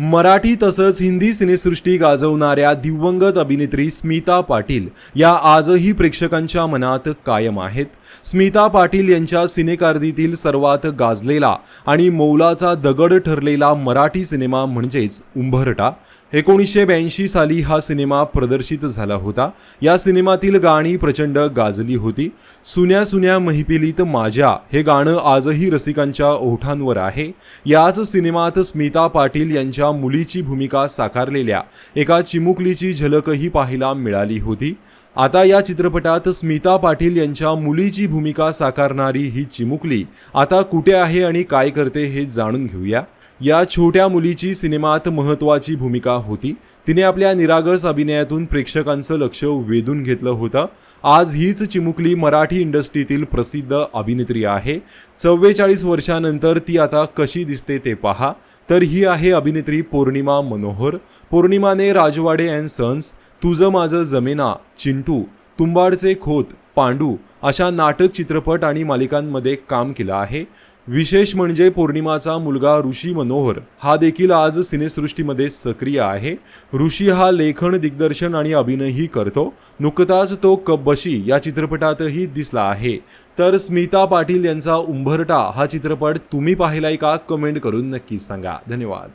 मराठी तसंच हिंदी सिनेसृष्टी गाजवणाऱ्या दिवंगत अभिनेत्री स्मिता पाटील या आजही प्रेक्षकांच्या मनात कायम आहेत। स्मिता पाटील यांच्या सिनेकारकीर्दीतील सर्वात गाजलेला आणि मौलाचा दगड ठरलेला मराठी सिनेमा म्हणजेच उंबरठा। 1982 साली हा सिनेमा प्रदर्शित झाला होता। या सिनेमातील गाणी प्रचंड गाजली होती। सुन्या सुन्या महिफिलीत माझ्या हे गाणं आजही रसिकांच्या ओठांवर आहे। याच सिनेमात स्मिता पाटील यांच्या मुलीची भूमिका साकारलेल्या एका चिमुकलीची झलकही पाहायला मिळाली होती। आता या चित्रपटात स्मिता पाटील यांच्या मुलीची भूमिका साकारणारी ही चिमुकली आता कुठे आहे आणि काय करते हे जाणून घेऊया। या छोट्या मुलीची सिनेमात महत्त्वाची भूमिका होती। तिने आपल्या निरागस अभिनयातून प्रेक्षकांचं लक्ष वेधून घेतलं होतं। आज हीच चिमुकली मराठी इंडस्ट्रीतील प्रसिद्ध अभिनेत्री आहे। 44 वर्षांनंतर ती आता कशी दिसते ते पहा। तर ही आहे अभिनेत्री पौर्णिमा मनोहर। पौर्णिमाने राजवाडे अँड सन्स, तुझं माझं जमेना, चिंटू, तुंबाडचे खोत, पांडू अशा नाटक, चित्रपट आणि मालिकांमध्ये काम केलं आहे। विशेष म्हणजे पौर्णिमाचा मुलगा ऋषी मनोहर हा देखील आज सिनेसृष्टीमध्ये सक्रिय आहे। ऋषी हा लेखन, दिग्दर्शन आणि अभिनयही करतो। नुकताच तो कब्बशी या चित्रपटातही दिसला आहे। तर स्मिता पाटील यांचा उंबरठा हा चित्रपट तुम्ही पाहिलाय का? कमेंट करून नक्की सांगा। धन्यवाद।